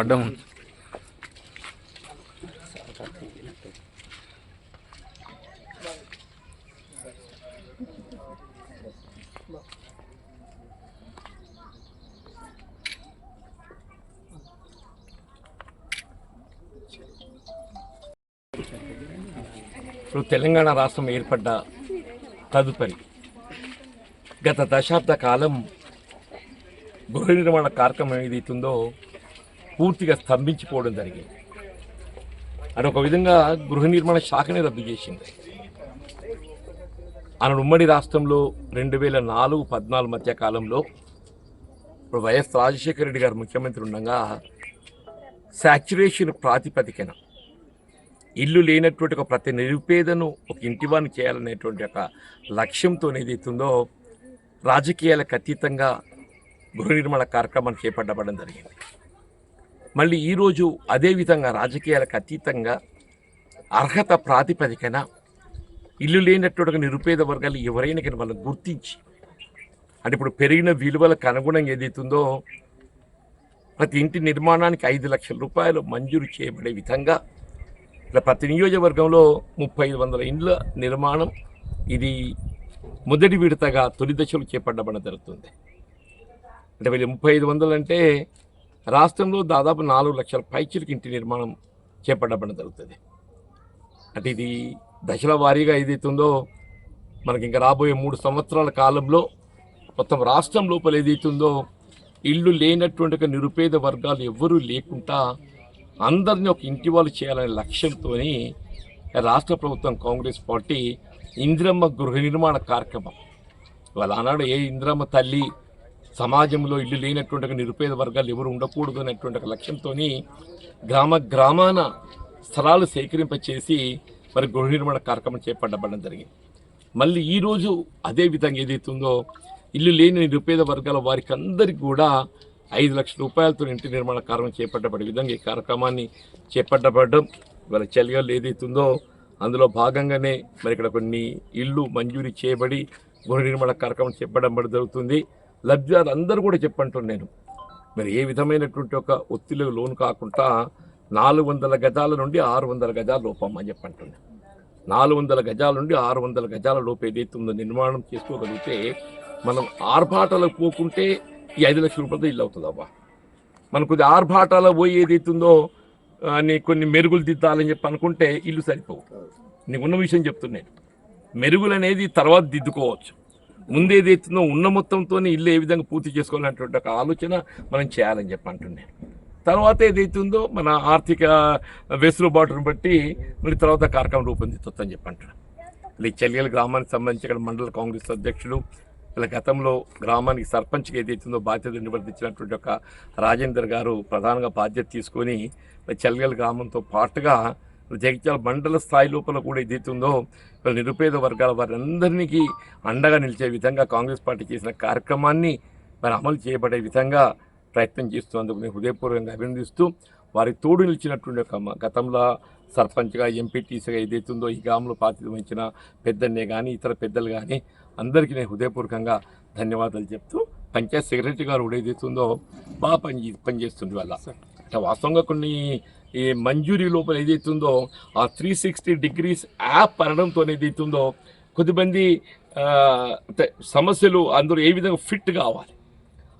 అడ్డం ఇప్పుడు తెలంగాణ రాష్ట్రం ఏర్పడ్డ తదుపరి గత దశాబ్ద కాలం గృహ నిర్మాణ కార్యక్రమం ఏదైతుందో పూర్తిగా స్తంభించిపోవడం జరిగింది. అని ఒక విధంగా గృహ నిర్మాణ శాఖనే రద్దు చేసింది. ఆనాడు ఉమ్మడి రాష్ట్రంలో 2004-14 మధ్య కాలంలో ఇప్పుడు వైఎస్ రాజశేఖర రెడ్డి గారు ముఖ్యమంత్రి ఉండగా శాచ్యురేషన్ ప్రాతిపదికన ఇల్లు లేనటువంటి ఒక ప్రతి నిరుపేదను ఒక ఇంటివాన్ని చేయాలనేటువంటి ఒక లక్ష్యంతో ఏదైతుందో రాజకీయాలకు అతీతంగా గృహ నిర్మాణ కార్యక్రమాన్ని చేపట్టబడడం జరిగింది. మళ్ళీ ఈరోజు అదేవిధంగా రాజకీయాలకు అతీతంగా అర్హత ప్రాతిపదికన ఇల్లు లేనటువంటి నిరుపేద వర్గాలు ఎవరైనా కానీ వాళ్ళని గుర్తించి అంటే ఇప్పుడు పెరిగిన విలువలకు అనుగుణంగా ఏదైతుందో ప్రతి ఇంటి నిర్మాణానికి 5 లక్షల రూపాయలు మంజూరు చేయబడే విధంగా ఇలా ప్రతి నియోజకవర్గంలో 3500 ఇండ్ల నిర్మాణం ఇది మొదటి విడతగా తొలి దశలో చేపట్టబడడం జరుగుతుంది. అంటే వీళ్ళు 3500 అంటే రాష్ట్రంలో దాదాపు 4 లక్షల పైచిలకు ఇంటి నిర్మాణం చేపట్టబడడం జరుగుతుంది. అంటే ఇది దశల వారీగా ఏదైతుందో మనకి ఇంకా రాబోయే 3 సంవత్సరాల కాలంలో మొత్తం రాష్ట్రం లోపల ఏదైతుందో ఇల్లు లేనటువంటి నిరుపేద వర్గాలు ఎవ్వరూ లేకుండా అందరినీ ఒక ఇంటి వాళ్ళు చేయాలనే లక్ష్యంతో రాష్ట్ర ప్రభుత్వం కాంగ్రెస్ పార్టీ ఇందిరమ్మ గృహ నిర్మాణ కార్యక్రమం వాళ్ళ ఆనాడు ఏ ఇందిరమ్మ తల్లి సమాజంలో ఇల్లు లేనటువంటి నిరుపేద వర్గాలు ఎవరు ఉండకూడదు అనేటువంటి ఒక లక్ష్యంతో గ్రామాన స్థలాలు సేకరింపచేసి మరి గృహ నిర్మాణ కార్యక్రమం చేపట్టబడడం జరిగింది. మళ్ళీ ఈరోజు అదేవిధంగా ఏదైతుందో ఇల్లు లేని నిరుపేద వర్గాల వారికి అందరికీ కూడా 5 లక్షల రూపాయలతో ఇంటి నిర్మాణ కార్యక్రమం చేపట్టబడే విధంగా ఈ కార్యక్రమాన్ని చేపట్టబడడం ఇవాళ చలిగాలు ఏదైతుందో అందులో భాగంగానే మరి ఇక్కడ కొన్ని ఇళ్ళు మంజూరీ చేయబడి గృహ నిర్మాణ కార్యక్రమం చేపట్టబడి జరుగుతుంది. లబ్ధిదారులు అందరూ కూడా చెప్పంటున్నాను నేను మరి ఏ విధమైనటువంటి ఒక ఒత్తిడికి లోను కాకుండా 400 గజాల నుండి 600 గజాల లోపం అని చెప్పంటున్నాను. 400 గజాల నుండి 600 గజాల లోపు ఏదైతుందో నిర్మాణం చేసుకోగలిగితే మనం ఆర్భాటాలకు పోకుంటే ఈ 5 లక్షల రూపాయలతో ఇల్లు అవుతుంది. అవ్వ మనం కొద్ది ఆర్భాటాలకు పోయి ఏదైతుందో కొన్ని మెరుగులు దిద్దాలని చెప్పి అనుకుంటే ఇల్లు సరిపోవు. నీకు ఉన్న విషయం చెప్తున్నాను, మెరుగులు అనేది తర్వాత దిద్దుకోవచ్చు. ముందు ఏదైతుందో ఉన్న మొత్తంతో ఇల్లు ఏ విధంగా పూర్తి చేసుకోవాలనేటువంటి ఒక ఆలోచన మనం చేయాలని చెప్పి అంటున్నాను. తర్వాత ఏదైతుందో మన ఆర్థిక వెసులుబాటును బట్టి మళ్ళీ తర్వాత కార్యక్రమం రూపొందించొచ్చని చెప్పి అంటున్నాను. ఈ చెలియల గ్రామానికి సంబంధించి ఇక్కడ మండల కాంగ్రెస్ అధ్యక్షులు ఇలా గతంలో గ్రామానికి సర్పంచ్కి ఏదైతుందో బాధ్యత నిర్వర్తించినటువంటి ఒక రాజేందర్ గారు ప్రధానంగా బాధ్యత తీసుకొని చెలియల గ్రామంతో పాటుగా జగిత్యాల మండల స్థాయి లోపల కూడా ఏదైతుందో నిరుపేద వర్గాల వారందరికీ అండగా నిలిచే విధంగా కాంగ్రెస్ పార్టీ చేసిన కార్యక్రమాన్ని మరి అమలు చేయబడే విధంగా ప్రయత్నం చేస్తున్నందుకు నేను హృదయపూర్వకంగా అభినందిస్తూ వారికి తోడు నిలిచినటువంటి ఒక గతంలో సర్పంచ్గా ఎంపీటీసీగా ఏదైతుందో ఈ గ్రామంలో బాధ్యత వహించిన పెద్దన్నే కానీ ఇతర పెద్దలు కానీ అందరికీ నేను హృదయపూర్వకంగా ధన్యవాదాలు చెప్తూ పంచాయత్ సెక్రటరీ గారు కూడా ఏదైతుందో బాగా పనిచేస్తుంది వల్ల వాస్తవంగా కొన్ని ఈ మంజూరీ లోపల ఏదైతుందో ఆ 360 degrees యాప్ అనడంతో ఏదైతుందో కొద్దిమంది సమస్యలు అందులో ఏ విధంగా ఫిట్ కావాలి,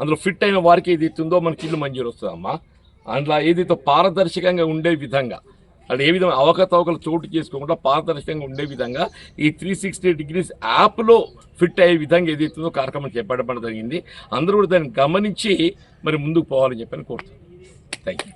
అందులో ఫిట్ అయిన వారికి ఏదైతుందో మనకి ఇల్లు మంజూరు వస్తుందమ్మా. అందులో ఏదైతే పారదర్శకంగా ఉండే విధంగా అంటే ఏ విధంగా అవకతవకలు చోటు చేసుకోకుండా పారదర్శకంగా ఉండే విధంగా ఈ 360 degrees యాప్లో ఫిట్ అయ్యే విధంగా ఏదైతుందో కార్యక్రమం చేపట్టడం జరిగింది. అందరూ కూడా దాన్ని గమనించి మరి ముందుకు పోవాలని చెప్పని కోరుతున్నాను. Thank you.